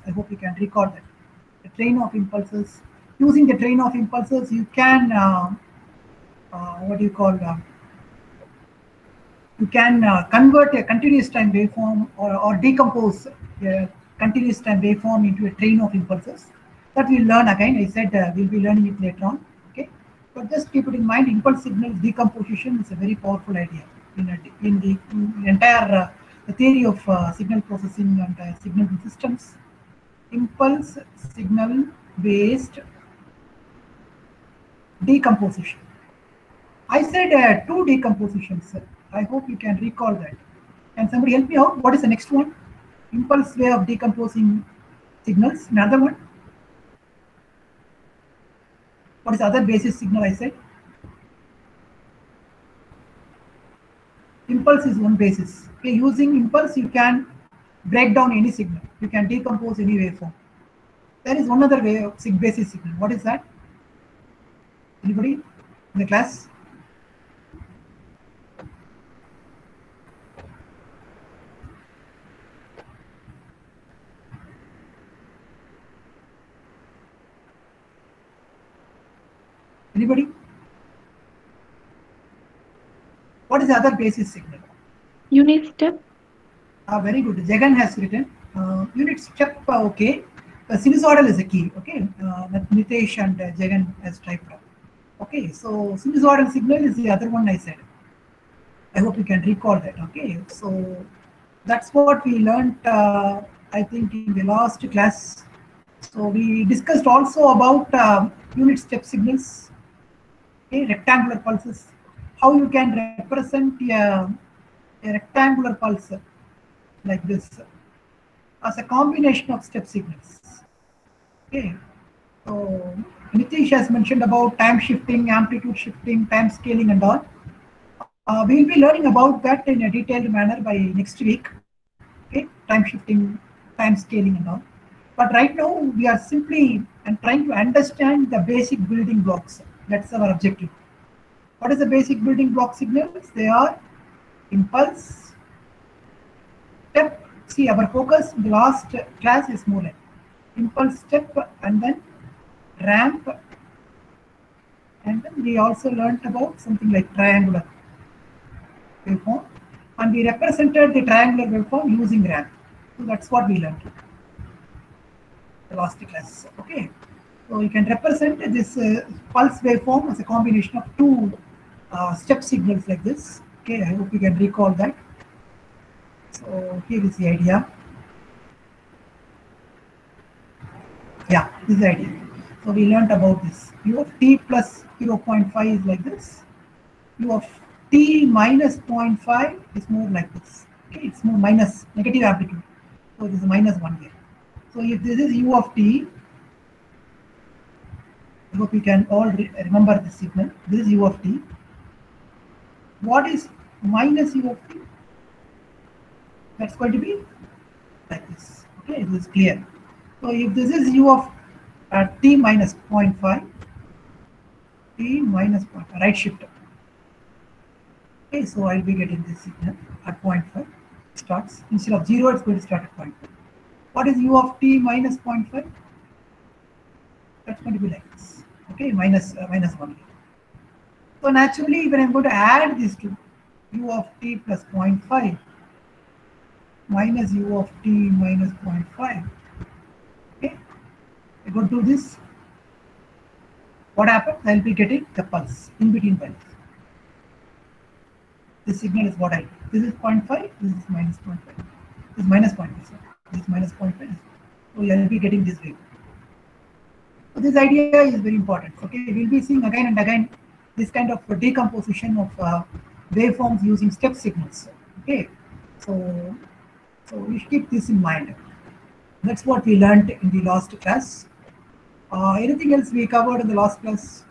I hope you can record that. The train of impulses. Using the train of impulses, you can what do you call? You can convert a continuous time waveform or decompose a continuous time waveform into a train of impulses. That we'll learn again. I said we'll be learning it later on. Okay, but just keep it in mind. Impulse signal decomposition is a very powerful idea in the entire the theory of signal processing and signal systems. Impulse signal based decomposition. I said two decompositions. I hope you can recall that. Can somebody help me out? What is the next one? Impulse way of decomposing signals. Another one. What is the other basis signal I said? Impulse is one basis. Okay, using impulse you can break down any signal. You can decompose any waveform. There is one other way of basis signal. What is that? Anybody in the class? Anybody? What is the other basis signal? Unit step. Very good. Jagan has written. Unit step, okay. Sinusoidal is a key, okay. That Nitesh and Jagan has typed up. Okay, so sinusoidal signal is the other one I said. I hope you can recall that, okay. So that's what we learned, I think, in the last class. So we discussed also about unit step signals, okay, rectangular pulses, how you can represent a rectangular pulse like this as a combination of step signals. Okay, so Nitish has mentioned about time shifting, amplitude shifting, time scaling, and all. We'll be learning about that in a detailed manner by next week. Okay, time shifting, time scaling, and all. But right now we are simply trying to understand the basic building blocks. That's our objective. What is the basic building block signals? They are impulse, step. See, our focus in the last class is more like impulse, step, and then ramp, and then we also learned about something like triangular waveform, and we represented the triangular waveform using ramp. So that's what we learned in the last class. Okay, so you can represent this pulse waveform as a combination of two step signals like this. Okay, I hope you can recall that. So here is the idea. Yeah, this is the idea. So we learned about this. U of t plus 0.5 is like this. U of t minus 0.5 is more like this. Okay, it's more minus negative amplitude. So this is minus 1 here. So if this is u of t, I hope you can all remember this signal. This is u of t. What is minus u of t? That's going to be like this. Okay, this is clear. So if this is u of t minus 0.5, t minus 0.5, right shift. Okay, so I'll be getting this signal at 0.5. Starts instead of 0, it's going to start at 0.5. What is u of t minus 0.5? That's going to be like this. Okay, minus 1. So naturally, when I'm going to add these two, u of t plus 0.5 minus u of t minus 0.5. Okay, I go to do this. What happens? I'll be getting the pulse in between values. This signal is what I do. This is 0.5, this is minus 0.5. This is minus 0.5, this is minus 0.5. So I'll be getting this wave. So this idea is very important. Okay, we'll be seeing again and again this kind of decomposition of waveforms using step signals. Okay, so we should keep this in mind. That's what we learned in the last class. Anything else we covered in the last class?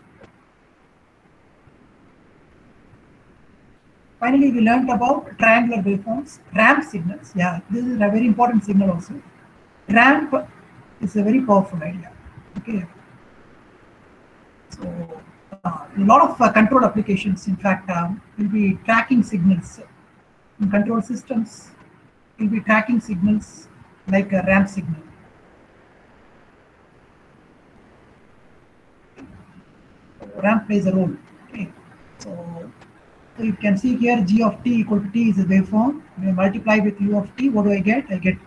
Finally, we learned about triangular waveforms, ramp signals. Yeah, this is a very important signal also. Ramp is a very powerful idea. Okay. So, a lot of control applications, in fact, will be tracking signals in control systems. Will be tracking signals like a ramp signal. ramp plays a role. Okay, so you can see here g of t equal to t is a waveform. When I multiply with u of t, what do I get? I get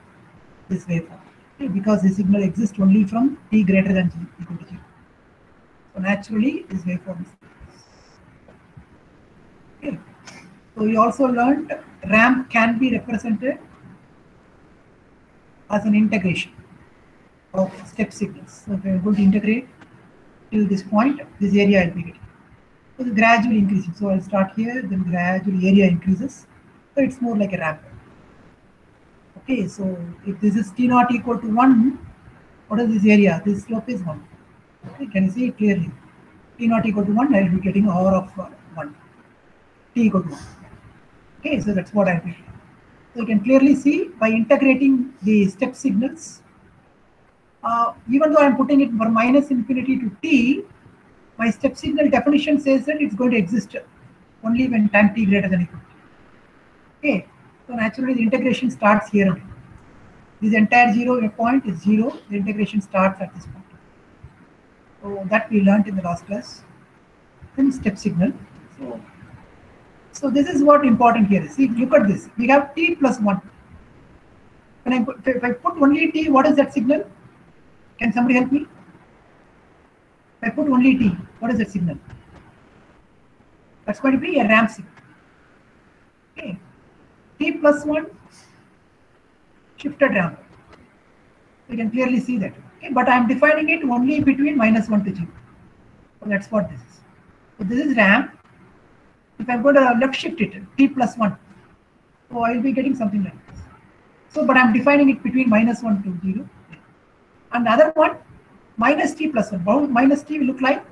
this waveform. Okay, because the signal exists only from t greater than g equal to 0. So naturally, this waveform is. Okay. So you also learned ramp can be represented as an integration of step signals. So if I'm going to integrate till this point, this area will be getting. So it's gradually increasing. So I'll start here, then gradually area increases. So it's more like a ramp. Okay, so if this is t naught equal to 1, what is this area? This slope is 1. Okay, can you see it clearly? T naught equal to 1, I will be getting R of 1. T equal to 1. Okay, so that's what I will. So you can clearly see by integrating the step signals, even though I'm putting it from minus infinity to t, my step signal definition says that it's going to exist only when time t greater than equal to. Okay, so naturally the integration starts here only. This entire 0 point is 0. The integration starts at this point. So that we learned in the last class. Then step signal. So this is what important here is. See, look at this. We have t plus 1. When if I put only t, what is that signal? Can somebody help me? If I put only t, what is that signal? That's going to be a ramp signal. Okay. T plus 1 shifted ramp. You can clearly see that. Okay, but I'm defining it only between minus 1 to 0. So that's what this is. So this is ramp. If I'm going to left shift it, t plus 1, so I will be getting something like this. So, but I'm defining it between minus 1 to 0. And the other one, minus t plus 1. Bound minus t will look like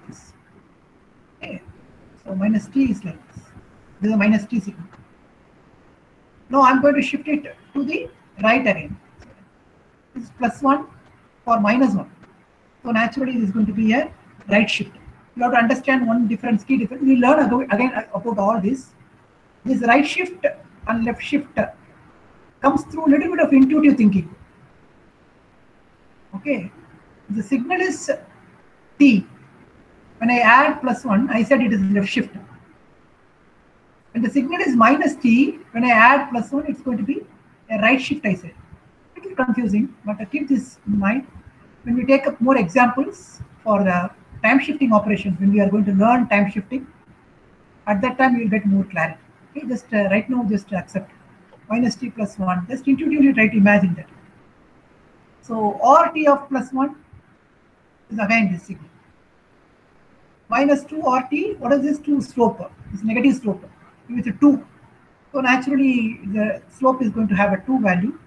this. Okay. So minus t is like this. This is a minus t signal. Now I'm going to shift it to the right again. This is plus 1 for minus 1. So naturally this is going to be a right shift. You have to understand one difference, key difference. We learn again about all this. This right shift and left shift comes through a little bit of intuitive thinking. Okay, the signal is t. When I add plus 1, I said it is left shift. When the signal is minus t, when I add plus 1, it's going to be a right shift, I said. A little confusing, but keep this in mind. When we take up more examples for the time shifting operations, when we are going to learn time shifting, at that time you will get more clarity. Okay, just right now, just accept minus t plus 1. Just intuitively try to imagine that. So RT of plus 1 is again this signal. Minus 2 RT, what is this 2 slope? It's negative slope with a 2. So naturally the slope is going to have a 2 value.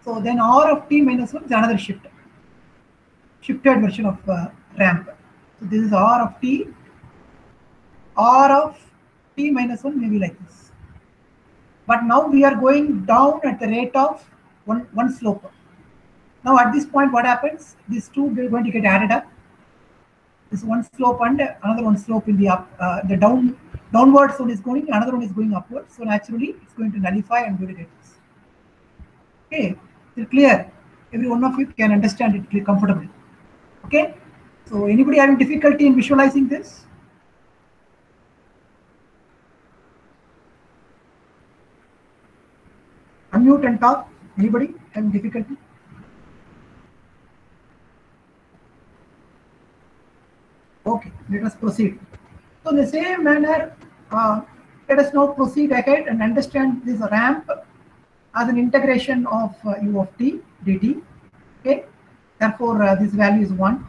So then R of t minus 1 is another shifted version of ramp. So this is R of t. R of t minus 1 may be like this. But now we are going down at the rate of one slope. Now at this point, what happens? These two are going to get added up. This one slope and another one slope in the up, the downward one is going, another one is going upward. So naturally, it's going to nullify and going to get this. Okay, is it clear? Every one of you can understand it comfortably. Okay, so anybody having difficulty in visualizing this? Unmute and talk. Anybody having difficulty? Okay, let us proceed. So in the same manner, let us now proceed ahead and understand this ramp as an integration of u of t dt. Okay, therefore this value is 1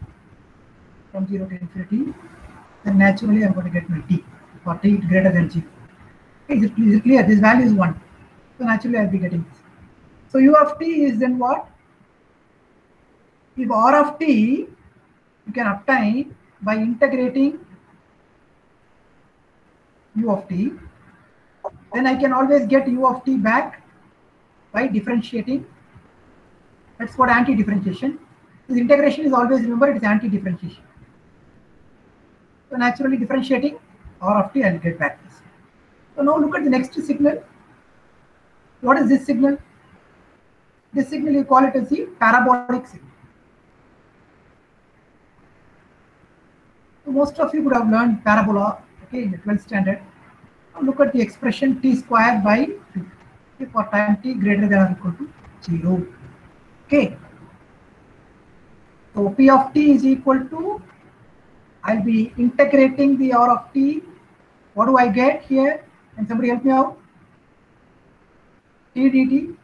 from 0 to infinity. Then naturally I'm going to get my t for t greater than 0. Okay, is it clear? This value is 1. So naturally I'll be getting this. So u of t is then what? If r of t you can obtain by integrating u of t, then I can always get u of t back by differentiating. That's what anti-differentiation. This integration is always, remember, it is anti-differentiation. So naturally differentiating r of t, I'll get back this. So now look at the next signal. What is this signal? This signal you call it as the parabolic signal. So most of you would have learned parabola, okay, in the 12th standard. Now look at the expression t square by 2, okay, for time t greater than or equal to 0. Okay. So p of t is equal to, I'll be integrating the r of t. What do I get here? Can somebody help me out? T dt.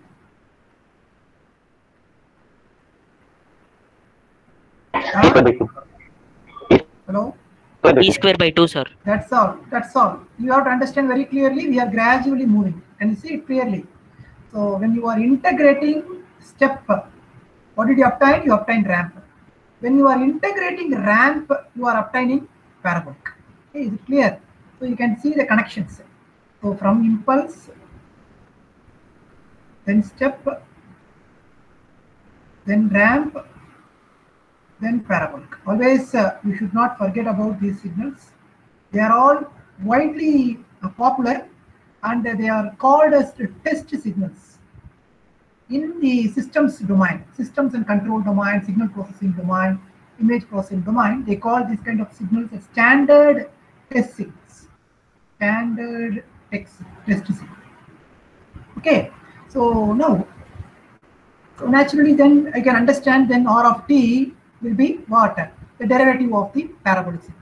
Hello? T square by 2, sir. That's all. That's all. You have to understand very clearly. We are gradually moving. Can you see it clearly? So when you are integrating step, what did you obtain? You obtain ramp. When you are integrating ramp, you are obtaining parabolic. Okay, is it clear? So you can see the connections. So from impulse, then step, then ramp, then parabolic. Always you should not forget about these signals. They are all widely popular and they are called as test signals. In the systems domain, systems and control domain, signal processing domain, image processing domain, they call these kind of signals as standard test signals. Standard test signal. Okay, so now, so naturally then I can understand then R of t will be what? The derivative of the parabolic signal.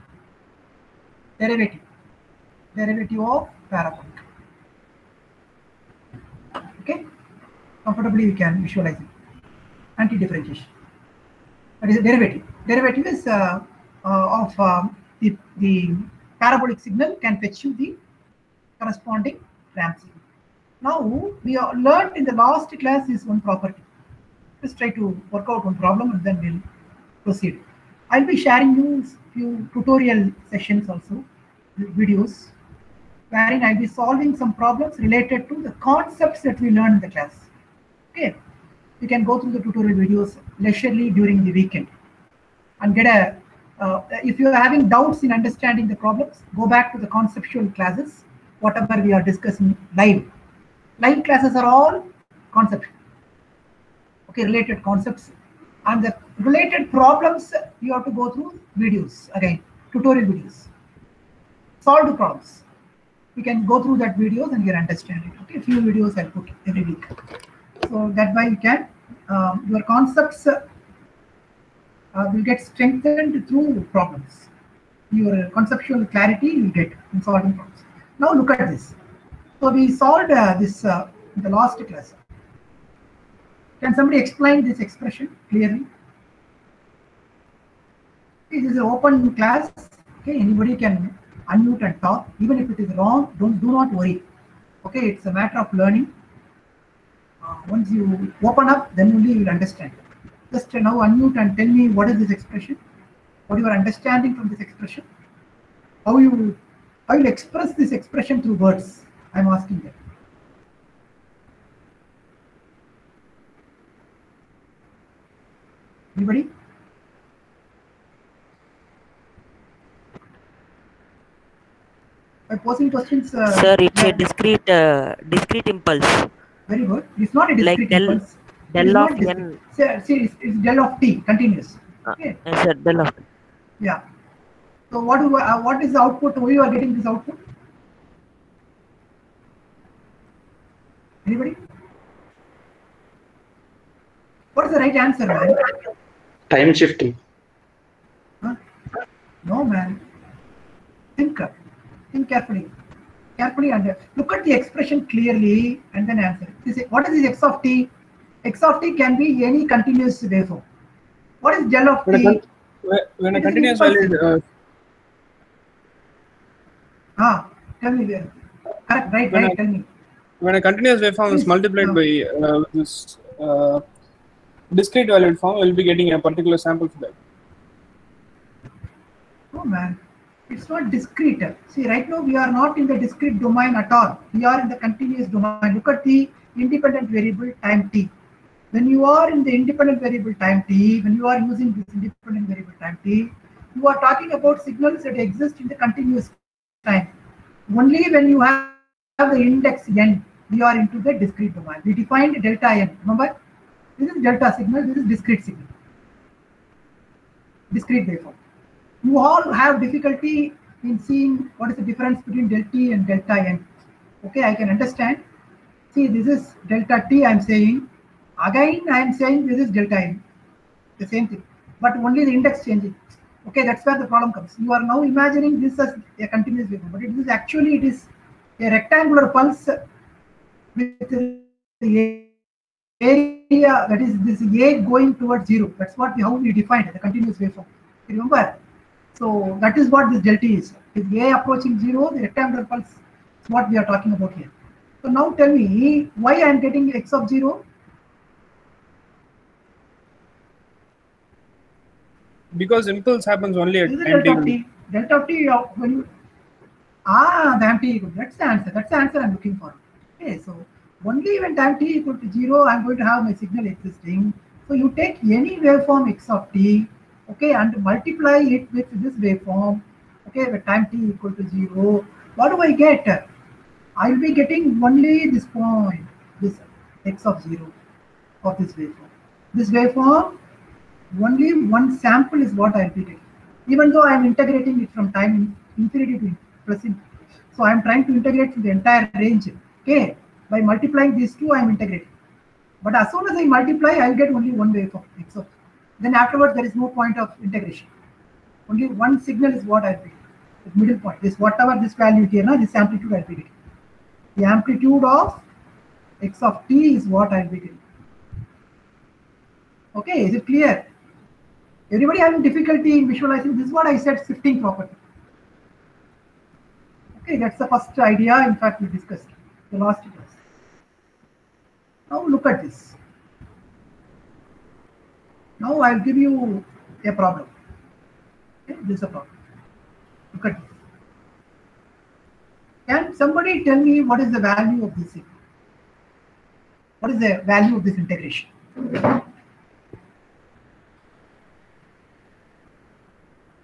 Derivative of parabolic. Okay, comfortably we can visualize it. Anti-differentiation. That is a derivative. Derivative is of the parabolic signal can fetch you the corresponding ramp signal. Now we learned in the last class is one property. Let's try to work out one problem and then we'll proceed. I'll be sharing you few tutorial sessions also, videos, wherein I'll be solving some problems related to the concepts that we learned in the class. Okay, you can go through the tutorial videos leisurely during the weekend and get a, if you are having doubts in understanding the problems, go back to the conceptual classes, whatever we are discussing live. Live classes are all conceptual, okay, related concepts, and the related problems you have to go through videos, again, tutorial videos. Solve the problems. You can go through that videos and you understand it. Okay, few videos I'll put every week. So that way you can, your concepts will get strengthened through problems. Your conceptual clarity will get in solving problems. Now look at this. So we solved this in the last class. Can somebody explain this expression clearly? This is an open class. Okay, anybody can unmute and talk. Even if it is wrong, do not worry. Okay, it's a matter of learning. Once you open up, then only you will understand. Just now unmute and tell me what is this expression, what you are understanding from this expression, how you express this expression through words. I am asking that. Anybody? By posing questions. Sir, it's a discrete impulse. Very good. It's not a discrete like impulse. Del of n. See, it's del of t, continuous. Okay. Yes, sir, del of. Yeah. So what is the output? Why you are getting this output? Anybody? What is the right answer, man? Time shifting. Huh? No, man. Think carefully. And look at the expression clearly and then answer. What is this x of t? X of t can be any continuous waveform. What is del of t? When a continuous value. Tell me where. Correct, right, tell me. When a continuous waveform is multiplied by this discrete valued form, we will be getting a particular sample for that. Oh man, it's not discrete. See, right now we are not in the discrete domain at all. We are in the continuous domain. Look at the independent variable time t. When you are in the independent variable time t, when you are using this independent variable time t, you are talking about signals that exist in the continuous time. Only when you have the index n, we are into the discrete domain. We defined delta n. Remember, this is delta signal. This is discrete signal. Discrete waveform. You all have difficulty in seeing what is the difference between del t and delta n. Okay, I can understand. See, this is delta t I am saying. Again, I am saying this is delta n. The same thing. But only the index changing. Okay, that's where the problem comes. You are now imagining this as a continuous waveform, but it is actually it is a rectangular pulse with the area, that is this A going towards 0. That's what how we defined the continuous waveform. You remember? So that is what this delta is. With A approaching 0, the rectangular pulse is what we are talking about here. So now tell me why I am getting x of 0. Because impulse happens only at This is time delta of t. t. Delta of t when you the time t equal. That's the answer. That's the answer I'm looking for. Okay, so only when time t equal to 0, I'm going to have my signal existing. So you take any waveform x of t, okay, and multiply it with this waveform, okay, with time t equal to 0. What do I get? I'll be getting only this point, this x of 0 of this waveform. This waveform, only one sample is what I'll be getting. Even though I'm integrating it from time infinity to plus infinity. So I'm trying to integrate the entire range. Okay, by multiplying these two, I'm integrating. But as soon as I multiply, I'll get only one waveform x of. Then afterwards, there is no point of integration. Only one signal is what I'll be getting. The middle point, this whatever this value here, this amplitude I'll be getting. The amplitude of x of t is what I'll be getting. Okay, is it clear? Everybody having difficulty in visualizing? This is what I said, shifting property. Okay, that's the first idea. In fact, we discussed the last class. Now look at this. Now I'll give you a problem. Okay, this is a problem. Look at this. Can somebody tell me what is the value of this? What is the value of this integration?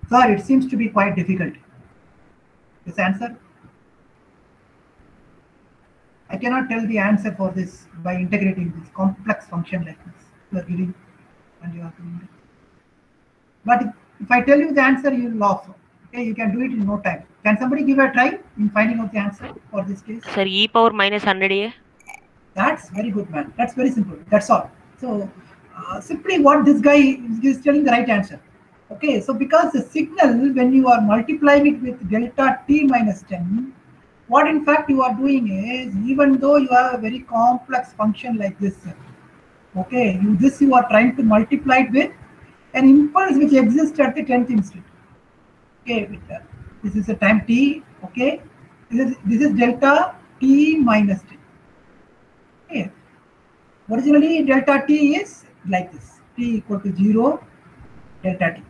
Sir, it seems to be quite difficult. This answer? I cannot tell the answer for this by integrating this complex function like this. You are giving and you are doing it. But if I tell you the answer, you will laugh. Okay, you can do it in no time. Can somebody give a try in finding out the answer for this case? Sir, e power minus 100a. That's very good, man. That's very simple. That's all. So simply what this guy is telling the right answer. Okay, so because the signal, when you are multiplying it with delta t minus 10, what in fact you are doing is, even though you have a very complex function like this, okay, you are trying to multiply it with an impulse which exists at the 10th instant. Okay, this is a time t. Okay, this is delta t minus 10. Okay, originally delta t is like this: t equal to 0, delta t.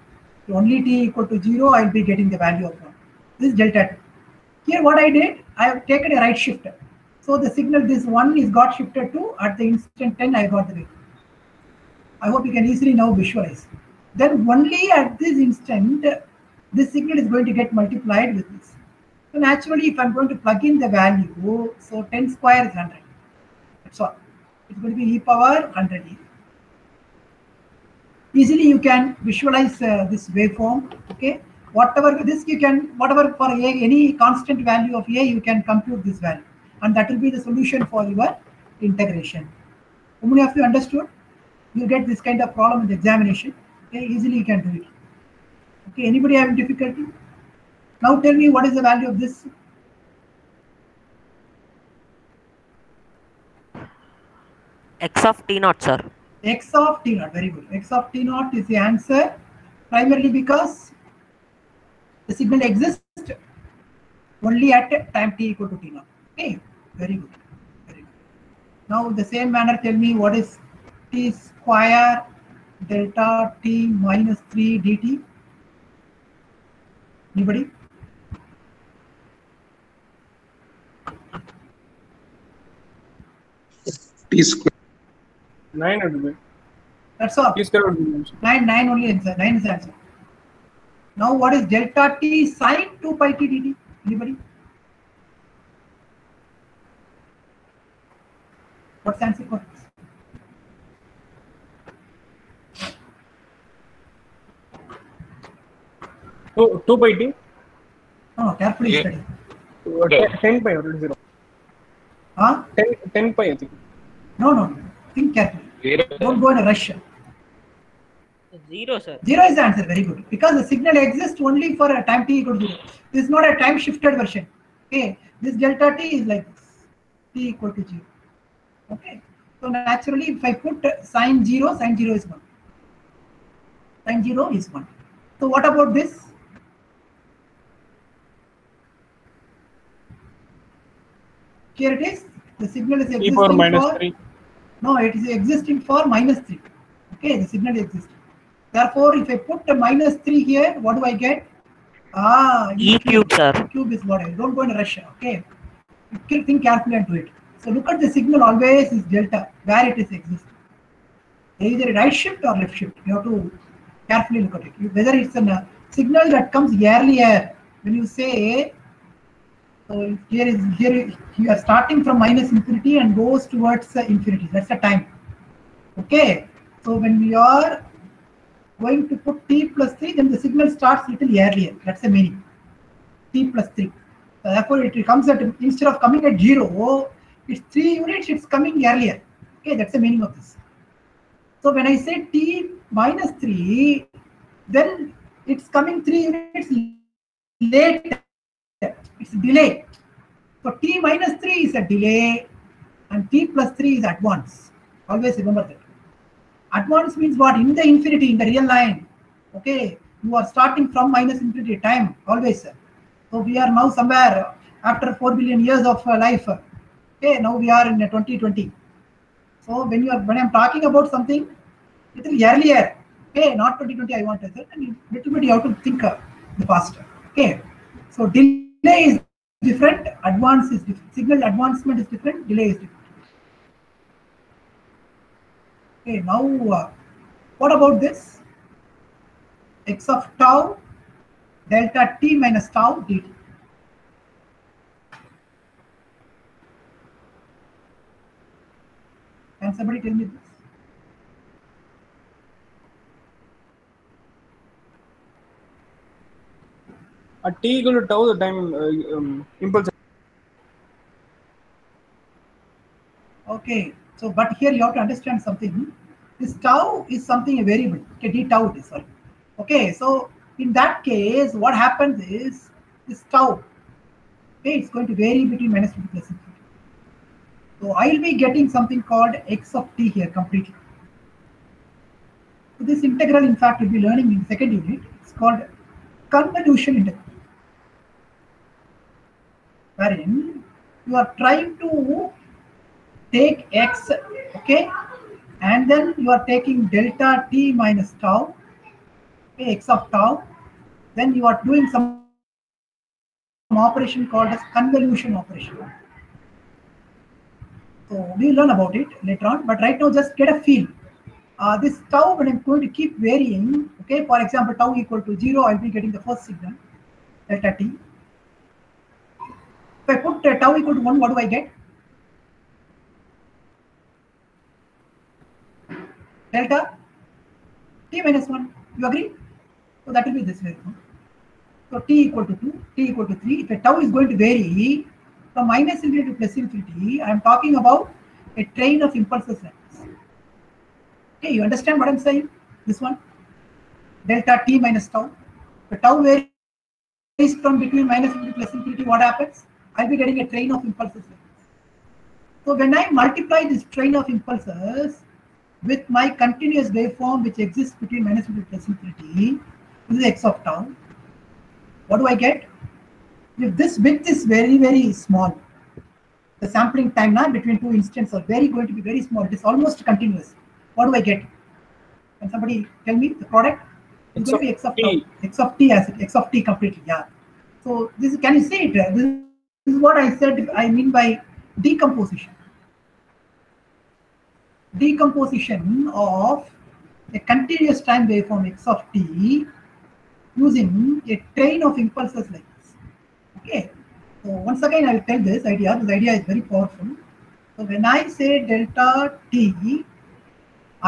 So only t equal to 0, I'll be getting the value of 1. This is delta t. Here what I did, I have taken a right shifter. So the signal, this 1 is got shifted to, at the instant 10, I got the value. I hope you can easily now visualize. Then only at this instant, this signal is going to get multiplied with this. So naturally, if I'm going to plug in the value, so 10 square is 100. That's all. It's going to be e power 100e. Easily you can visualize this waveform. Okay, whatever this you can, whatever for any constant value of a, you can compute this value, and that will be the solution for your integration. How many of you understood? You get this kind of problem in the examination. Okay, easily you can do it. Okay, anybody having difficulty? Now tell me what is the value of this? X of t naught, sir. X of t naught, very good. X of t naught is the answer, primarily because the signal exists only at time t equal to t naught. Okay, very good. Very good. Now the same manner, tell me what is t square delta t minus 3 dt? Anybody? T square. 9 would be. That's all. T square would be mentioned. 9 only answer. 9 is the answer. Now what is delta t sine 2 pi t dt? Anybody? What's the answer for this? 2 by t. No, carefully Yeah. study. 10 pi or 0. Huh? 10 pi, I think. No. Think carefully. Don't go in a rush. 0, sir. 0 is the answer. Very good. Because the signal exists only for a time t equal to 0. This is not a time shifted version. Okay. This delta t is like this. T equal to 0. Okay. So naturally, if I put sine 0 is 1. Sine 0 is 1. So what about this? Here it is. The signal is E power existing minus for 3. no, it is existing for -3. Okay, the signal exists. Therefore, if I put a -3 here, what do I get? E cube, sir. E cube is what I don't go in a rush. Okay, you think carefully and do it. So look at the signal always is delta where it is existing. Either right shift or left shift. You have to carefully look at it. Whether it's a signal that comes earlier when you say. So here you are starting from -infinity and goes towards infinity. That's the time. Okay. So when we are going to put t plus 3, then the signal starts little earlier. That's the meaning. T plus 3. So therefore, it comes at instead of coming at 0, it's 3 units. It's coming earlier. Okay, that's the meaning of this. So when I say t minus 3, then it's coming 3 units later. It's delay. So t minus 3 is a delay and t plus 3 is advance. Always remember that. Advance means what? In the infinity, in the real line. Okay, you are starting from -infinity time, always. So we are now somewhere after 4 billion years of life. Okay, now we are in 2020. So when I'm talking about something little earlier, okay, not 2020 I want to say, and little bit you have to think the past. Okay, so delay is different, advance is different, signal advancement is different, delay is different. Okay, now what about this? X of tau delta t minus tau dt. Can somebody tell me this? At t equal to tau, the time impulse. Okay, so but here you have to understand something. This tau is something a variable. Okay, d tau it is, sorry. Okay, so in that case, what happens is this tau. Okay, it's going to vary between -2 plus infinity. So I'll be getting something called x of t here completely. So this integral, in fact, we'll be learning in the second unit. It's called convolution integral, wherein you are trying to take x, okay, and then you are taking delta t minus tau, okay, x of tau. Then you are doing some operation called as convolution operation. So we'll learn about it later on, but right now just get a feel. This tau, when I'm going to keep varying, okay, for example, tau equal to 0, I'll be getting the first signal, delta t. If I put tau equal to 1, what do I get? Delta t minus 1. You agree? So that will be this way. So t equal to 2, t equal to 3. If a tau is going to vary from -infinity to +infinity, I am talking about a train of impulses like this. Okay, you understand what I'm saying? This one, delta t minus tau. The tau varies from between -infinity to +infinity. What happens? I'll be getting a train of impulses like this. So when I multiply this train of impulses with my continuous waveform which exists between -infinity to +infinity, this is x of tau. What do I get? If this width is very, very small, the sampling time now between two instants are going to be very small. It is almost continuous. What do I get? Can somebody tell me the product? It's going to be x of tau, x of t as it, x of t completely. Yeah. So this, can you see it? This is what I said. I mean by decomposition. Decomposition of a continuous time waveform x of t using a train of impulses like this. Okay. So once again, I will tell this idea. This idea is very powerful. So when I say delta t,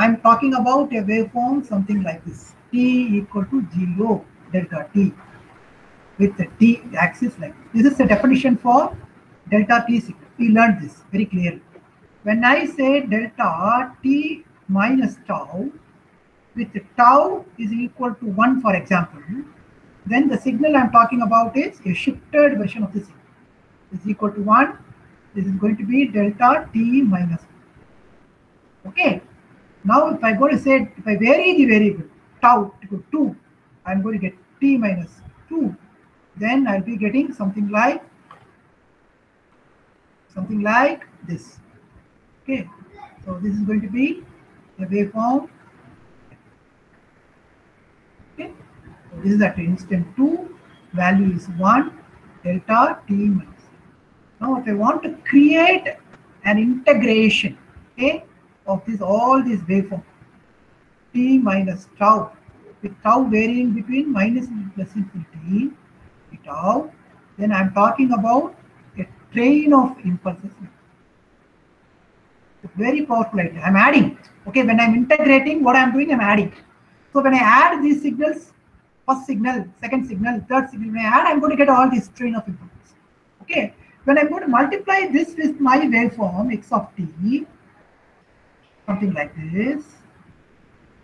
I am talking about a waveform something like this. T equal to 0 delta t. with the t axis like this. This is the definition for delta t signal. We learned this very clearly. When I say delta t minus tau, with tau is equal to 1, for example, then the signal I'm talking about is a shifted version of the signal. This is equal to 1. This is going to be delta t minus 1. Okay. Now, if I go to say, if I vary the variable tau to 2, I'm going to get t minus 2. Then I'll be getting something like this. Okay. So this is going to be a waveform. Okay. So this is at instant 2. Value is 1. Delta t minus. Now, if I want to create an integration, okay, of this all these waveform, t minus tau, with tau varying between minus and plus infinity, tau, then I'm talking about a train of impulses. It's very powerful idea. I'm adding. Okay, when I'm integrating, what I'm doing, I'm adding. So when I add these signals, first signal, second signal, third signal, when I add, I'm going to get all this train of impulses. Okay. When I'm going to multiply this with my waveform x of t, something like this,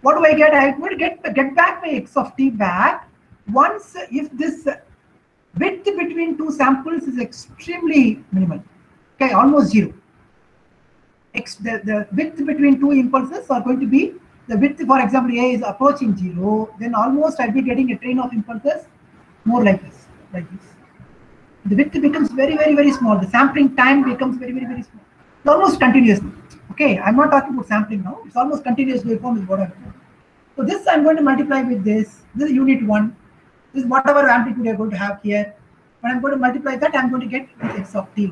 what do I get? I'm going to get back my x of t back once if this width between two samples is extremely minimal, okay, almost 0. The width between two impulses are going to be, the width, for example, a is approaching 0, then almost I'll be getting a train of impulses more like this, The width becomes very, very, very small. The sampling time becomes very, very, very small. It's almost continuous. Okay, I'm not talking about sampling now. It's almost continuous waveform is what I'm doing. So this I'm going to multiply with this. This is unit 1. This is whatever amplitude you're going to have here. When I'm going to multiply that, I'm going to get this x of t.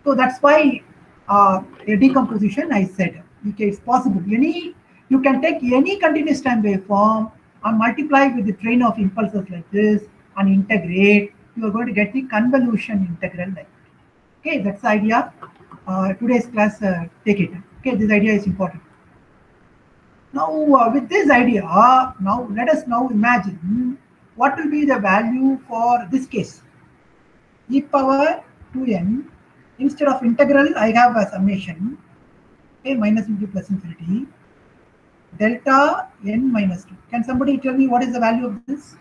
So that's why a decomposition I said, okay, it's possible. You can take any continuous time waveform and multiply with the train of impulses like this and integrate. You are going to get the convolution integral like that. Okay, that's the idea. Today's class, take it. Okay, this idea is important. Now, with this idea, now let us now imagine what will be the value for this case. E power 2n, instead of integral, I have a summation, okay, minus into plus infinity, delta n minus 2. Can somebody tell me what is the value of this?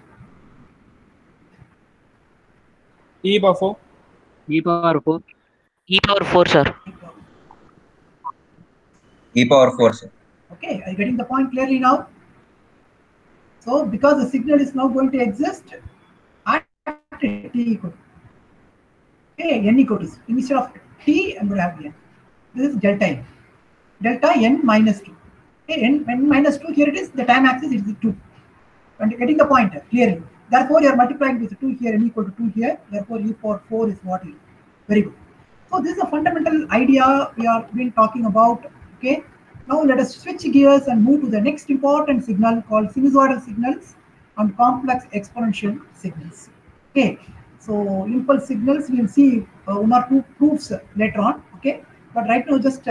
E power 4. E power 4. E power 4, sir. E power 4, sir. Okay, are you getting the point clearly now? So, because the signal is now going to exist at t equal to, okay, n equal to, instead of t, I'm going to have n. This is delta n. Delta n minus 2. Okay, n minus 2, here it is, the time axis is 2. And you're getting the point clearly. Therefore, you are multiplying with 2 here, n equal to 2 here. Therefore, e power 4 is what is. Very good. So, this is a fundamental idea we are been talking about. Okay. Now, let us switch gears and move to the next important signal called sinusoidal signals and complex exponential signals. Okay. So, impulse signals, we will see one or two proofs later on. Okay. But right now, just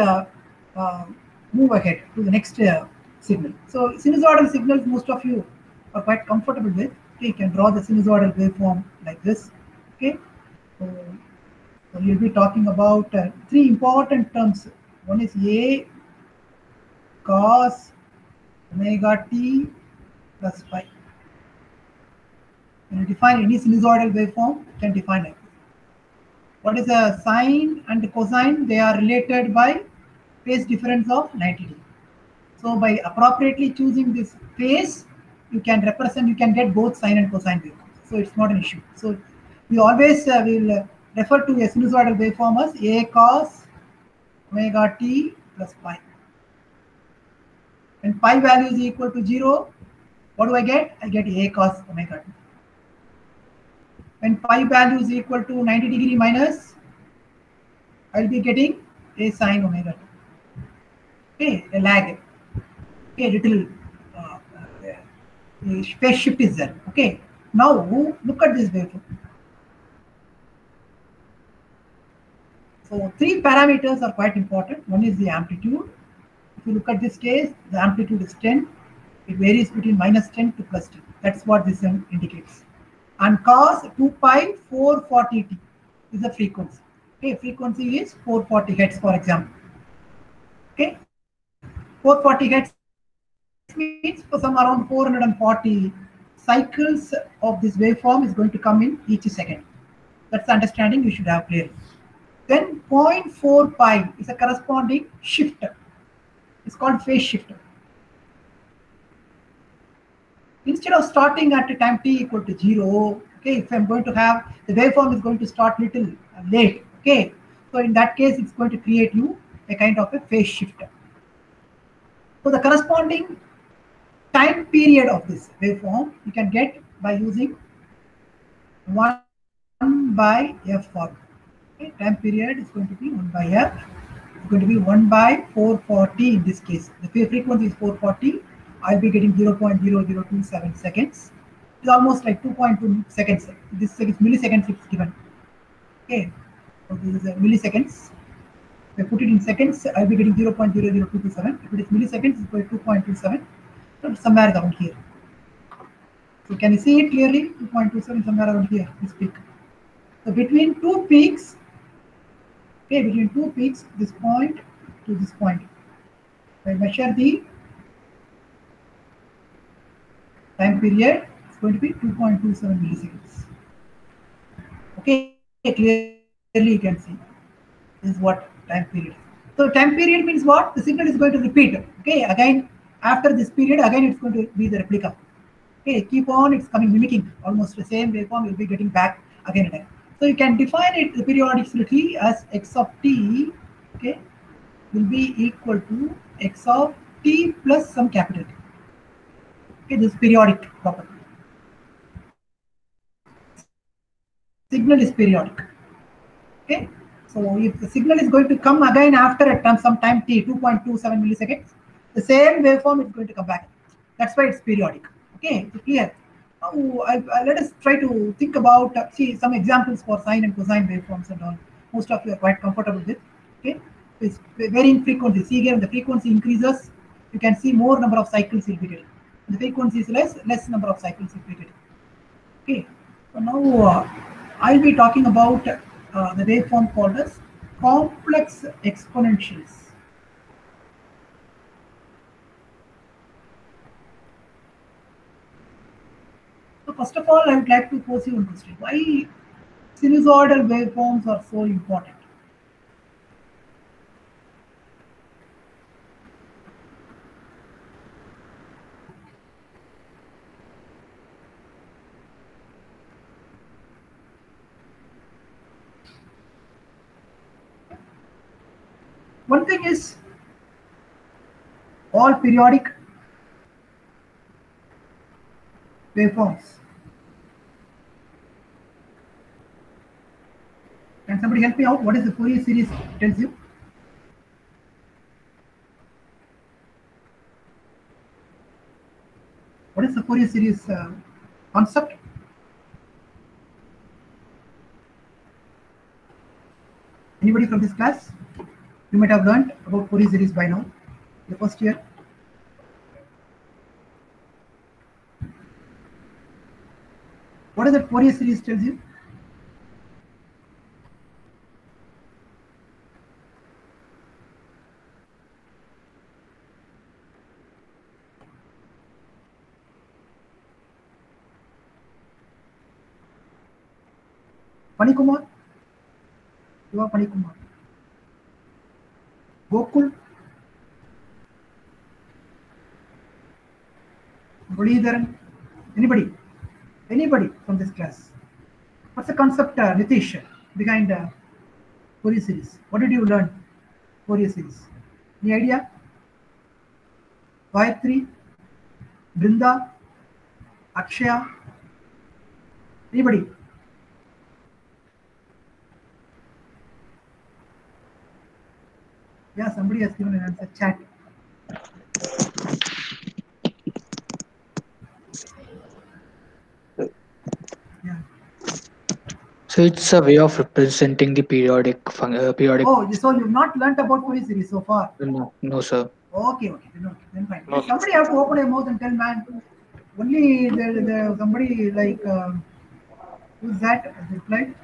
move ahead to the next signal. So, sinusoidal signals, most of you are quite comfortable with. Okay, you can draw the sinusoidal waveform like this. Okay. So you'll be talking about 3 important terms. One is A cos omega t plus phi. When you define any sinusoidal waveform, you can define like this. What is a sine and cosine? They are related by phase difference of 90 degrees. So by appropriately choosing this phase, you can represent, you can get both sine and cosine waveforms. So it's not an issue. So we always will refer to a sinusoidal waveform as A cos omega t plus pi. When pi value is equal to 0, what do I get? I get A cos omega t. When pi value is equal to 90 degree minus, I'll be getting A sine omega t. Okay, a lag. Okay, little phase shift is there. Okay, now look at this waveform. So 3 parameters are quite important. One is the amplitude. If you look at this case, the amplitude is 10. It varies between minus 10 to plus 10. That's what this indicates. and cos 2 pi 440t is the frequency. Okay, frequency is 440 hertz, for example. Okay, 440 hertz means for some around 440 cycles of this waveform is going to come in each second. That's the understanding you should have clearly. Then 0.4 pi is a corresponding shifter. It's called phase shifter. Instead of starting at a time t equal to 0, okay, if I'm going to have the waveform is going to start little late, okay, so in that case it's going to create you a kind of a phase shifter. So the corresponding time period of this waveform you can get by using 1 by f formula. Okay, time period is going to be 1 by f. It's going to be 1 by 440 in this case. The frequency is 440. I'll be getting 0.0027 seconds. It's almost like 2.2 seconds. This is milliseconds it's given. Okay, so this is milliseconds. If I put it in seconds, I'll be getting 0.00227. If it is milliseconds, it's going to 2.27. So somewhere around here. So can you see it clearly? 2.27 somewhere around here, this peak. So between two peaks, okay, between two peaks, this point to this point, I measure the time period, it's going to be 2.27 milliseconds. Okay, clearly you can see this is what time period is. So time period means what? The signal is going to repeat. Okay, again after this period, again it's going to be the replica. Okay, keep on, it's coming mimicking almost the same waveform will be getting back again and again. So you can define it the periodicity as x of t, okay, will be equal to x of t plus some capital T. Okay, this periodic property. Signal is periodic. Okay, so if the signal is going to come again after a time, some time t, 2.27 milliseconds, the same waveform is going to come back. That's why it's periodic. Okay, it's clear. Now, let us try to think about see some examples for sine and cosine waveforms and all. Most of you are quite comfortable with. Okay, it's varying frequency. See here, the frequency increases, you can see more number of cycles you'll be getting. The frequency is less number of cycles you'll be getting. Okay, so now I'll be talking about the waveform called as complex exponentials. So first of all, I would like to pose you one question. Why sinusoidal waveforms are so important? One thing is all periodic waveforms. Can somebody help me out? What is the Fourier series tells you? What is the Fourier series concept? Anybody from this class? You might have learned about Fourier series by now, the first year. What does the Fourier series tells you? Panikumar? You are Panikumar. Gokul? Muradharan? Anybody from this class? What's the concept, Nitish, behind Fourier series? What did you learn? Fourier series. Any idea? Gayatri? Brinda? Akshaya? Anybody? Yeah, somebody has given an answer. Chat. Yeah. So it's a way of representing the periodic. Oh, so you've not learnt about Fourier series so far? No, sir. Okay, then fine. No. Somebody have to open a mouth and tell, man. Only somebody like Who's that? Has replied.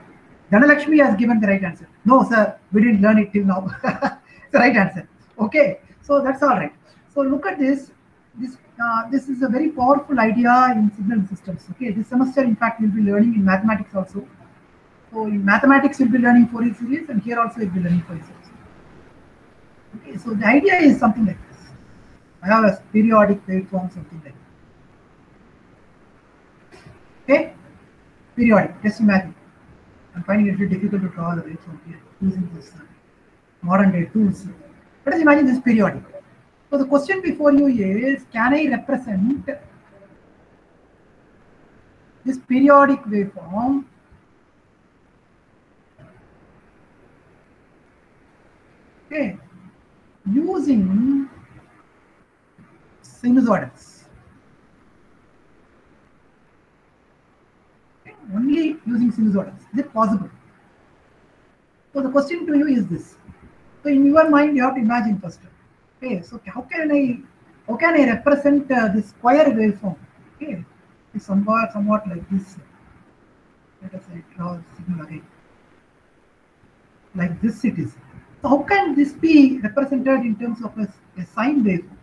Dhanalakshmi has given the right answer. No, sir, we didn't learn it till now. It's the right answer. Okay, so that's all right. So look at this. This is a very powerful idea in signal systems. Okay, this semester, in fact, we'll be learning in mathematics also. So in mathematics, we'll be learning Fourier series, and here also we'll be learning Fourier series. Okay, so the idea is something like this. I have a periodic waveform, something like that. Okay, periodic. Just imagine. I'm finding it very difficult to draw the waveform here using this modern day tools. Let us imagine this periodic. So the question before you is, can I represent this periodic waveform using sinusoidals? Only using sinusoidals. Is it possible? So the question to you is this. So in your mind, you have to imagine first. Okay, so how can I represent this square waveform? Okay, it's somewhat like this. Let us say draw the signal again. Like this it is. So how can this be represented in terms of a sine waveform?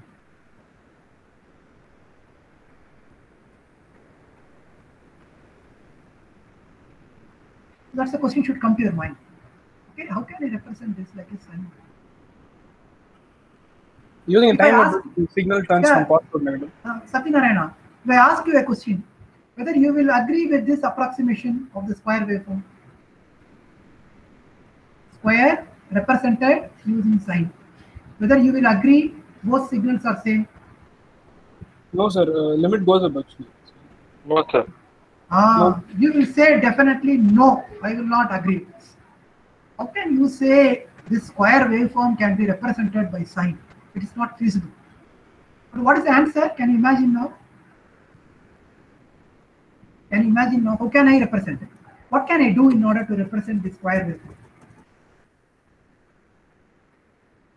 That's the question should come to your mind. Okay, how can I represent this like a sine wave? Using a If I time ask- the signal turns Yeah. from positive to negative. Satyanarayana, if I ask you a question, whether you will agree with this approximation of the square waveform? Square represented using sine. Whether you will agree both signals are same? No, sir. Limit goes up actually. No, sir. You will say definitely no, I will not agree with this. How can you say this square waveform can be represented by sine? It is not feasible. But what is the answer? Can you imagine now? Can you imagine now? How can I represent it? What can I do in order to represent this square waveform?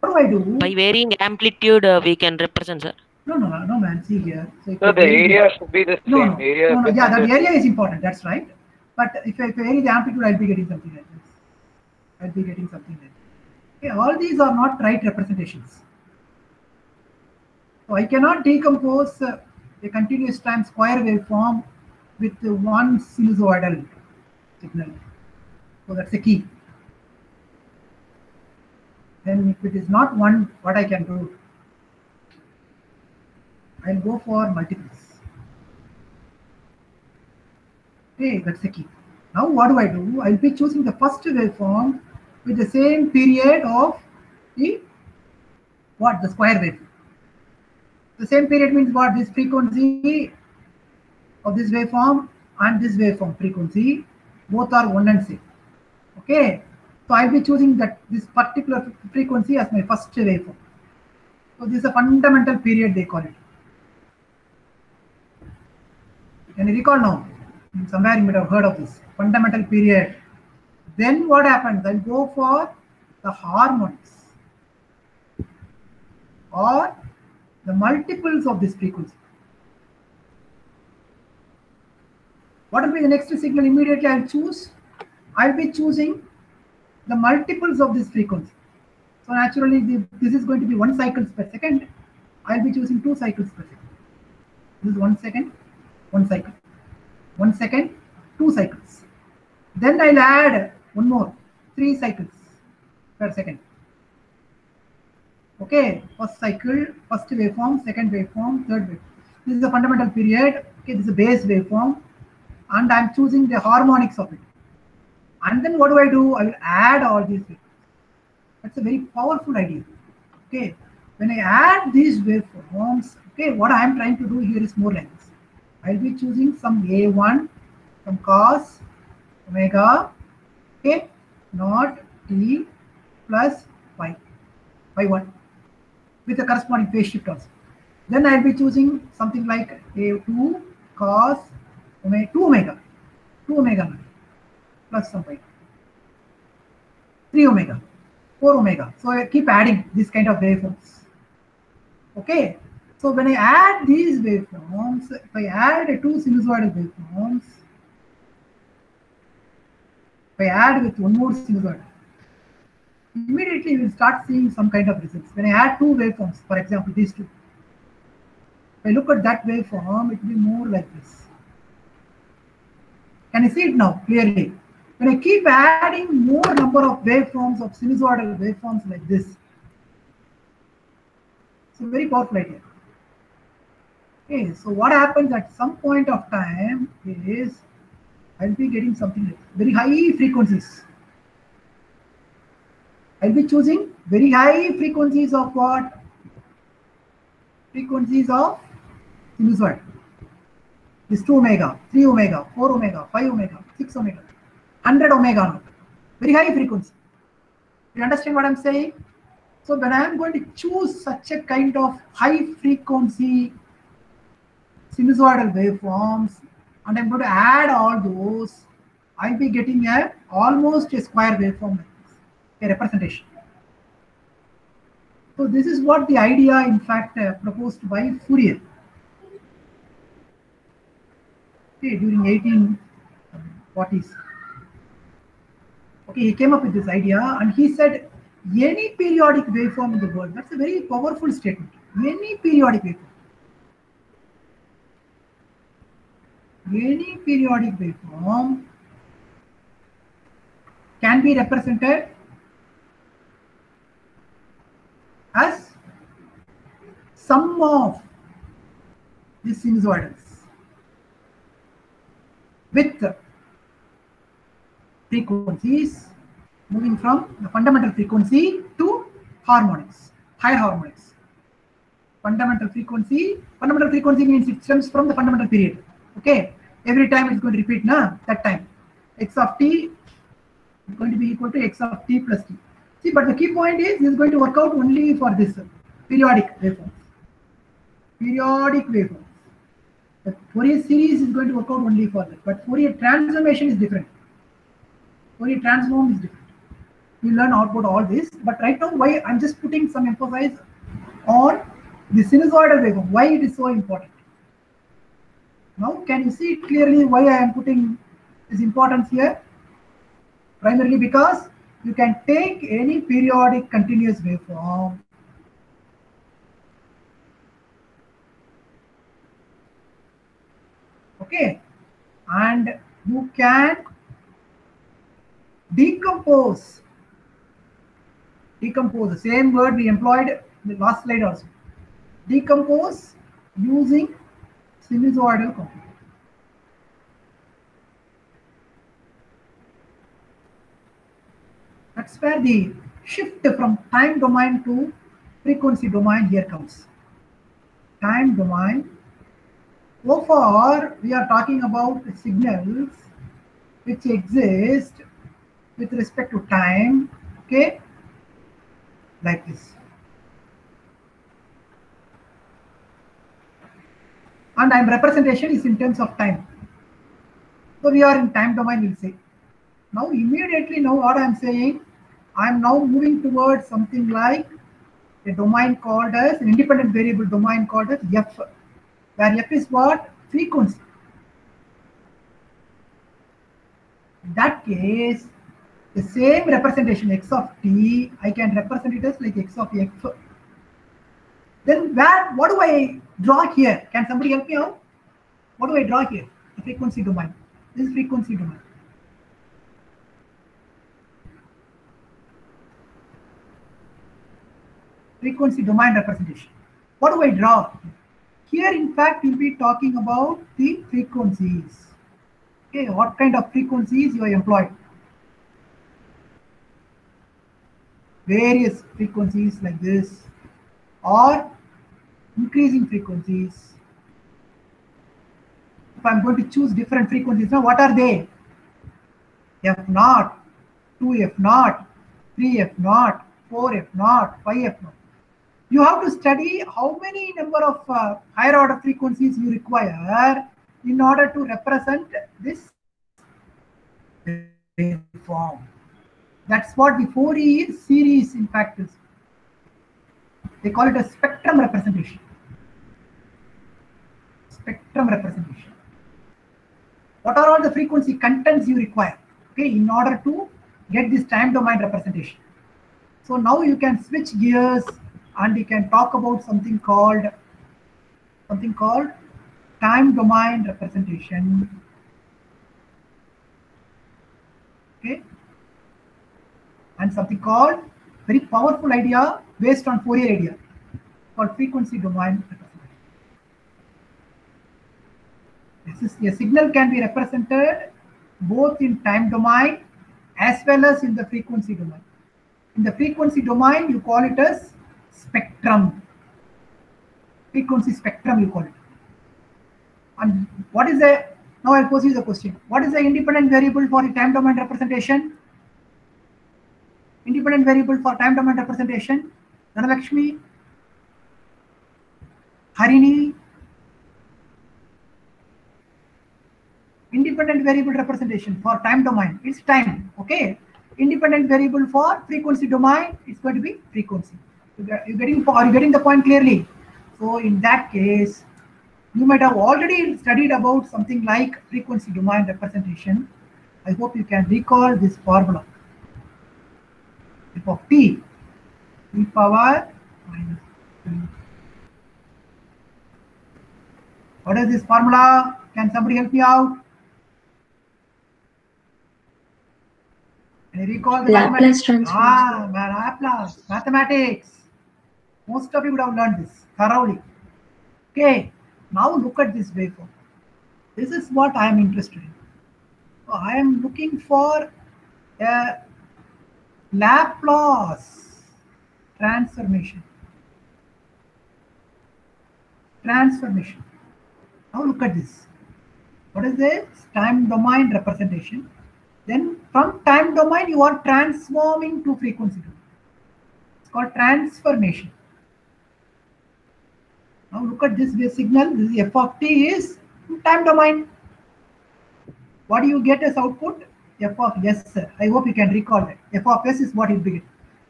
What do I do? By varying amplitude, we can represent, sir. No, man. See here. So if So I the vary area should be the same. No. Area Yeah, that represented- area is important. That's right. But if I vary the amplitude, I'll be getting something like this. I'll be getting something like this. Okay, all these are not right representations. So I cannot decompose a continuous time square waveform with one sinusoidal signal. So that's the key. Then if it is not one, what I can do? I'll go for multiples. Okay, that's the key. Now what do? I'll be choosing the first waveform with the same period of the square wave. The same period means what? This frequency of this waveform and this waveform frequency both are one and same. Okay, so I'll be choosing this particular frequency as my first waveform. So this is a fundamental period, they call it. Can you recall now? Somewhere you might have heard of this fundamental period. Then what happens? I'll go for the harmonics or the multiples of this frequency. What will be the next signal? Immediately I'll be choosing the multiples of this frequency. So naturally this is going to be 1 cycles per second. I'll be choosing 2 cycles per second. This is 1 second, 1 cycle. 1 second, 2 cycles. Then I'll add one more, 3 cycles per second. Okay, first cycle, first waveform, second waveform, third waveform. This is the fundamental period. Okay, this is a base waveform, and I'm choosing the harmonics of it. And then what do? I will add all these waveforms. That's a very powerful idea. Okay, when I add these waveforms, okay, what I am trying to do here is more like this. I'll be choosing some A1, some cos omega, okay, not t plus phi 1 with the corresponding phase shift also. Then I'll be choosing something like A2 cos omega 2 omega plus some phi 3 omega 4 omega. So I keep adding this kind of waveforms. Okay. So when I add these waveforms, if I add 2 sinusoidal waveforms, If I add with one more sinusoid, immediately you will start seeing some kind of results. When I add two waveforms, for example, these two, if I look at that waveform, it will be more like this. Can you see it now clearly? When I keep adding more number of waveforms of sinusoidal waveforms like this, it's a very powerful idea. Okay, so what happens at some point of time is I'll be getting something like very high frequencies. I'll be choosing very high frequencies of what? Frequencies of sinusoid. This 2 omega, 3 omega, 4 omega, 5 omega, 6 omega, 100 omega now. Very high frequency. You understand what I'm saying? So when I am going to choose such a kind of high frequency sinusoidal waveforms and I'm going to add all those, I'll be getting almost a square waveform like this, a representation. So this is what the idea in fact proposed by Fourier. Okay, during 1840s. Okay, he came up with this idea and he said any periodic waveform in the world, that's a very powerful statement, any periodic waveform. Any periodic waveform can be represented as sum of the sinusoidals with frequencies moving from the fundamental frequency to harmonics, higher harmonics. Fundamental frequency means it stems from the fundamental period. Okay, every time it's going to repeat that time. X of t is going to be equal to x of t plus t. See, but the key point is this is going to work out only for this periodic waveforms. Periodic waveforms. The Fourier series is going to work out only for that. But Fourier transformation is different. Fourier transform is different. We learn about all this. But right now, why I'm just putting some emphasis on the sinusoidal waveform. Why it is so important. Now, can you see clearly why I am putting this importance here? Primarily because you can take any periodic continuous waveform okay, and you can decompose the same word we employed in the last slide also. Decompose using sinusoidal computing. That's where the shift from time domain to frequency domain here comes. Time domain. So far, we are talking about signals which exist with respect to time, okay, like this. And representation is in terms of time. So we are in time domain, we'll say. Now, immediately now what I am saying, I am now moving towards something like a domain called as an independent variable domain called as f, where f is what? Frequency. In that case, the same representation x of t, I can represent it as like x of f. Then what do I draw here? Can somebody help me out? What do I draw here? The frequency domain. This is frequency domain. Frequency domain representation. What do I draw? Here, in fact, we'll be talking about the frequencies. Okay, what kind of frequencies you are employed? Various frequencies like this, or increasing frequencies. If I'm going to choose different frequencies, now what are they? F0, 2F0, 3F0, 4F0, 5F0. You have to study how many number of higher order frequencies you require in order to represent this waveform. That's what the Fourier series in fact is. They call it a spectrum representation. Spectrum representation. What are all the frequency contents you require okay, in order to get this time domain representation. So now you can switch gears and you can talk about something called time domain representation. Okay, and something called very powerful idea based on Fourier idea called frequency domain representation. A signal can be represented both in time domain as well as in the frequency domain. In the frequency domain, you call it as spectrum. Frequency spectrum, you call it. And what is the, now I'll pose you the question. What is the independent variable for the time domain representation? Independent variable for time domain representation? Dhanalakshmi? Harini? Independent variable representation for time domain, it's time, okay? Independent variable for frequency domain, it's going to be frequency. Are you getting the point clearly? So in that case, you might have already studied about something like frequency domain representation. I hope you can recall this formula. F of t, e power minus t. What is this formula? Can somebody help me out? Can you recall the Laplace transform. Laplace, mathematics. Most of you would have learned this thoroughly. Okay, now look at this waveform. This is what I am interested in. So I am looking for a Laplace transformation. Now look at this. What is this? Time domain representation. Then from time domain, you are transforming to frequency domain. It's called transformation. Now look at this wave signal. This is f of t is time domain. What do you get as output? F of s. I hope you can recall that. F of s is what you get.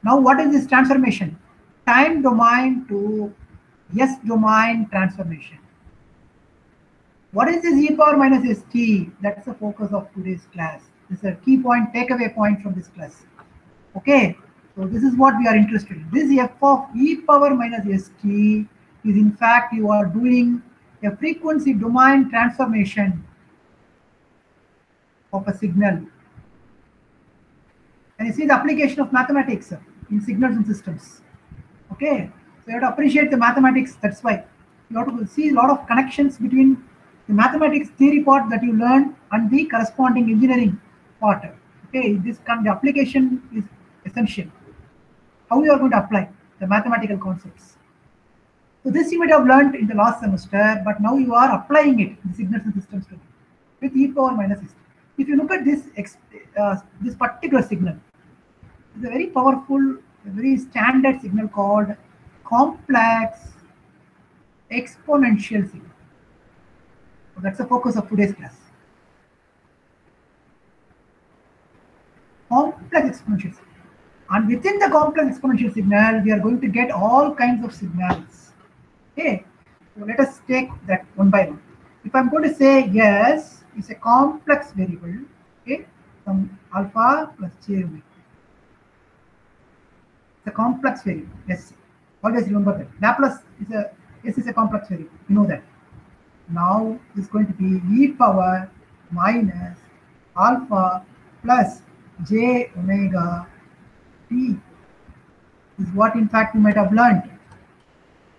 Now what is this transformation? Time domain to s domain transformation. What is this e power minus st? That's the focus of today's class. This is a key point, takeaway point from this class. Okay, so this is what we are interested in. This f of e power minus st is in fact you are doing a frequency domain transformation of a signal. And you see the application of mathematics in signals and systems. Okay, so you have to appreciate the mathematics. That's why you have to see a lot of connections between the mathematics theory part that you learn and the corresponding engineering part. Okay, the application is essential. How you are going to apply the mathematical concepts. So this you might have learned in the last semester, but now you are applying it in signals and systems with e power minus st. If you look at this this particular signal, it's a very powerful, a very standard signal called complex exponential signal. So that's the focus of today's class. Complex exponential signal. And within the complex exponential signal, we are going to get all kinds of signals. Okay, so let us take that one by one. If I'm going to say yes, it's a complex variable, okay, from alpha plus j omega. It's a complex variable, yes. Always remember that. Laplace is a complex variable, you know that. Now it's going to be e power minus alpha plus j omega t. This is what in fact you might have learned.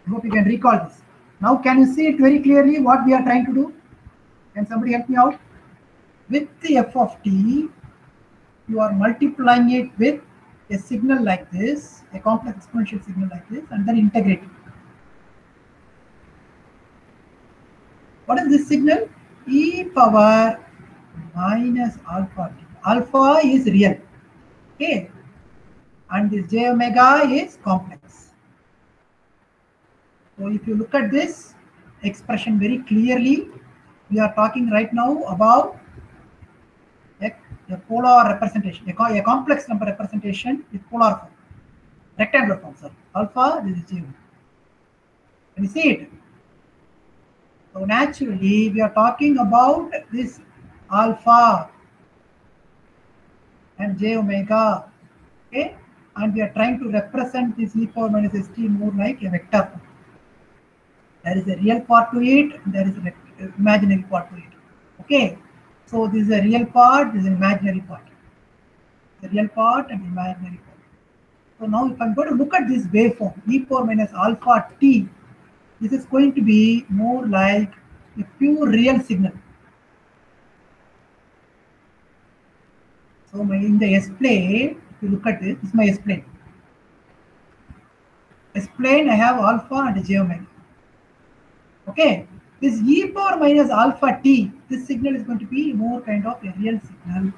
I hope you can recall this. Now can you see it very clearly what we are trying to do? Can somebody help me out? With the f of t, you are multiplying it with a signal like this, a complex exponential signal like this, and then integrate it. What is this signal? E power minus alpha t. Alpha is real, okay, and this j omega is complex. So if you look at this expression very clearly, we are talking right now about a polar representation, a complex number representation with polar form, rectangular form, sorry. Alpha, this is j omega. Can you see it? So naturally, we are talking about this alpha. and j omega. Okay, and we are trying to represent this e power minus st more like a vector. There is a real part to it, there is an imaginary part to it. Okay, so this is a real part, this is an imaginary part. The real part and imaginary part. So now if I'm going to look at this waveform, e power minus alpha t, this is going to be more like a pure real signal. So in the S-plane, if you look at this is my S-plane. S-plane, I have alpha and j omega. Okay, this e power minus alpha t, this signal is going to be more kind of a real signal.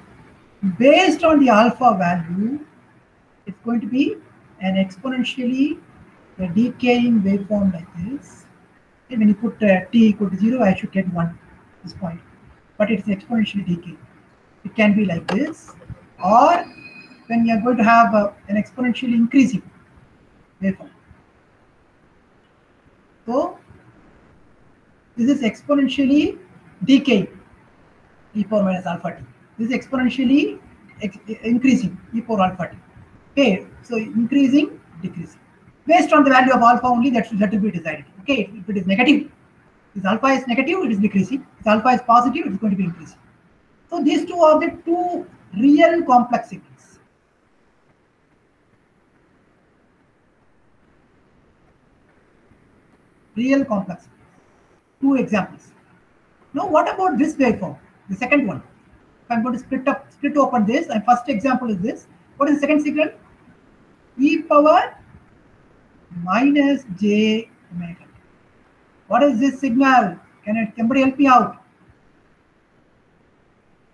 Based on the alpha value, it's going to be an exponentially decaying waveform like this. And when you put t equal to 0, I should get 1 this point. But it's exponentially decaying. It can be like this, or when you are going to have an exponentially increasing waveform. So this is exponentially decaying e power minus alpha t. This is exponentially increasing e power alpha t. Okay, so increasing, decreasing. Based on the value of alpha only, that will be decided. Okay, if it is negative, if alpha is negative, it is decreasing. If alpha is positive, it is going to be increasing. So these two are the two real complex signals. Real complex. Two examples. Now, what about this waveform? The second one. If I'm going to split open this, and first example is this. What is the second signal? E power minus j omega. What is this signal? Can somebody help me out?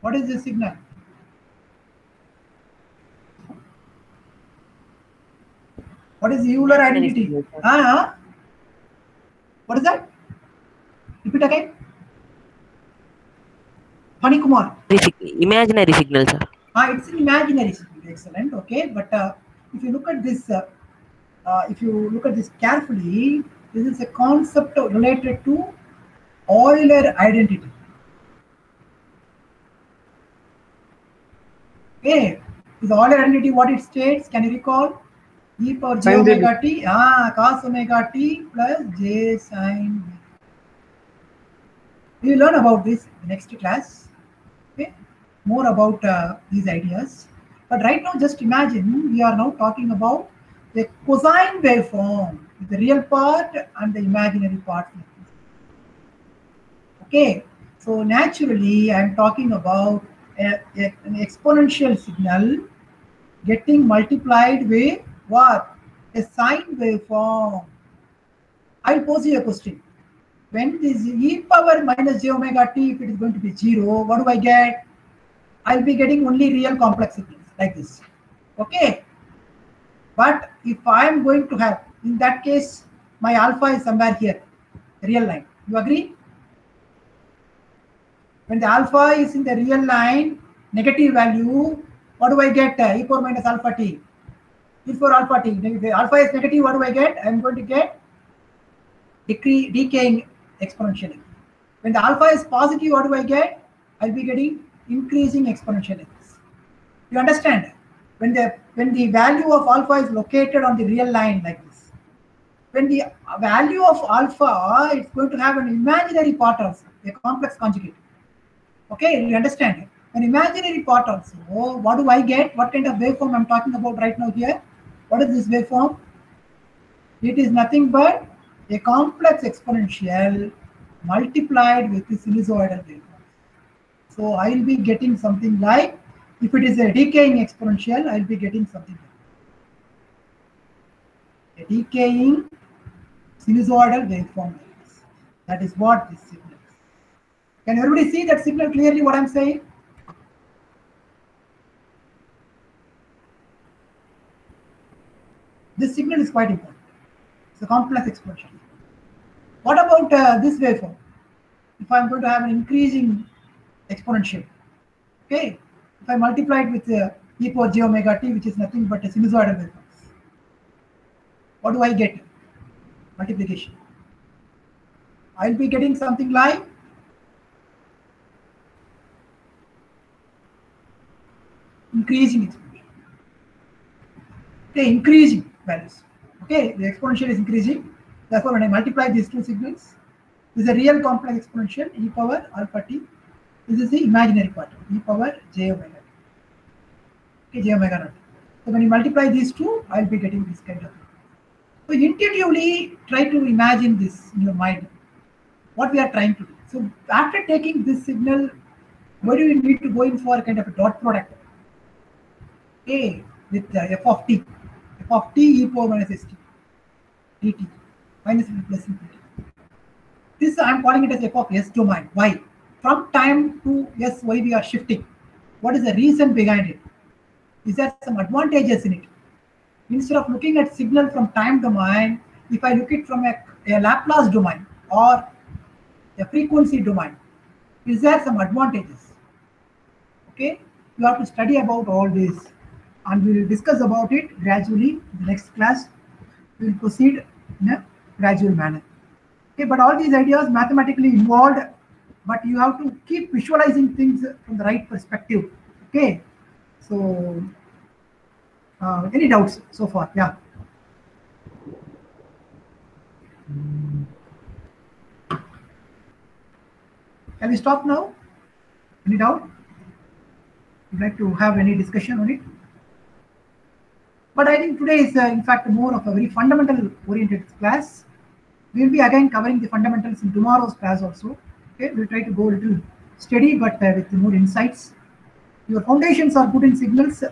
What is this signal? What is the Euler identity? What is that? Repeat again. Pani Kumar. Imaginary signal, sir. It's an imaginary signal. Excellent. Okay, but if you look at this, carefully, this is a concept related to Euler identity. Okay, this Euler identity, what it states? Can you recall? E power j omega t, cos omega t plus j sin. We will learn about this in the next class. Okay, more about these ideas. But right now, just imagine we are now talking about the cosine waveform, the real part and the imaginary part. Okay, so naturally, I am talking about an exponential signal getting multiplied with what? A sine waveform. I'll pose you a question. When this e power minus j omega t, if it is going to be 0, what do I get? I'll be getting only real complex signals like this. Okay. But if I am going to have, in that case, my alpha is somewhere here, real line. You agree? When the alpha is in the real line, negative value, what do I get? E power minus alpha t. E for alpha t. If the alpha is negative, what do I get? I'm going to get decaying exponentially. When the alpha is positive, what do I get? I'll be getting increasing exponentially. You understand? When the value of alpha is located on the real line like this, when the value of alpha is going to have an imaginary part also, a complex conjugate. Okay, you understand? An imaginary part also. What do I get? What kind of waveform I'm talking about right now here? What is this waveform? It is nothing but a complex exponential multiplied with the sinusoidal waveform. So I will be getting something like, if it is a decaying exponential, I will be getting something like a decaying sinusoidal waveform like this. That is what this signal is. Can everybody see that signal clearly what I'm saying? This signal is quite important. It's a complex exponential. What about this waveform? If I'm going to have an increasing exponential, okay, if I multiply it with e power j omega t, which is nothing but a sinusoidal waveform, what do I get? Multiplication. I'll be getting something like increasing exponential. Okay, increasing values. Okay, the exponential is increasing. Therefore, when I multiply these two signals, this is a real complex exponential e power alpha t. This is the imaginary part, e power j omega. Okay, j omega naught. So when you multiply these two, I'll be getting this kind of. So intuitively try to imagine this in your mind, what we are trying to do. So after taking this signal, where do you need to go in for a kind of a dot product? A with f of t e power minus st dt minus plus infinity. This I am calling it as f of s domain. Why? From time to s, why we are shifting? What is the reason behind it? Is there some advantages in it? Instead of looking at signal from time domain, if I look it from a Laplace domain or a frequency domain, is there some advantages? Okay, you have to study about all this, and we will discuss about it gradually in the next class. We will proceed in a gradual manner. Okay, but all these ideas mathematically involved, but you have to keep visualizing things from the right perspective. Okay, so any doubts so far? Yeah. Can we stop now? Any doubt? Would like to have any discussion on it? But I think today is in fact more of a very fundamental oriented class. We will be again covering the fundamentals in tomorrow's class also. Okay, we'll try to go a little steady, but with more insights. Your foundations are good in signals,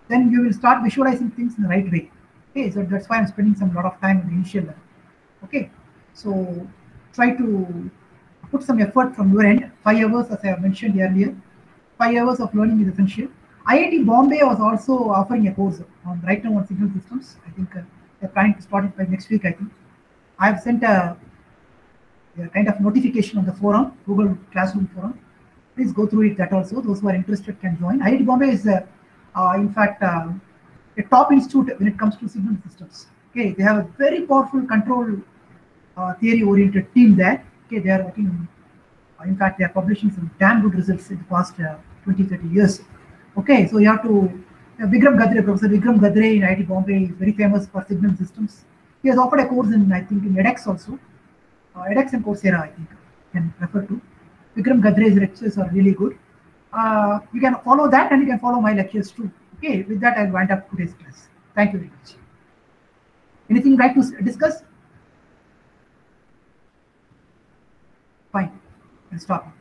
then you will start visualizing things in the right way. Okay, so that's why I'm spending some lot of time in the initial level. Okay, so try to put some effort from your end. 5 hours, as I have mentioned earlier, 5 hours of learning is essential. IIT Bombay was also offering a course on right now on signal systems. I think they're planning to start it by next week. I think I have sent a kind of notification on the forum, Google Classroom forum. Please go through it. That also, those who are interested can join. IIT Bombay is in fact a top institute when it comes to signal systems. Okay, they have a very powerful control theory oriented team there. Okay, they are working. In fact, they are publishing some damn good results in the past 20-30 years. Okay, so you have to Vikram Gadre, Professor Vikram Gadre in IIT Bombay is very famous for signal systems. He has offered a course in, I think, in edX also. edX and Coursera, I think, can refer to. Vikram Gadre's lectures are really good. You can follow that and you can follow my lectures too. Okay, with that I'll wind up today's class. Thank you very much. Anything you'd like to discuss? Fine, I'll stop.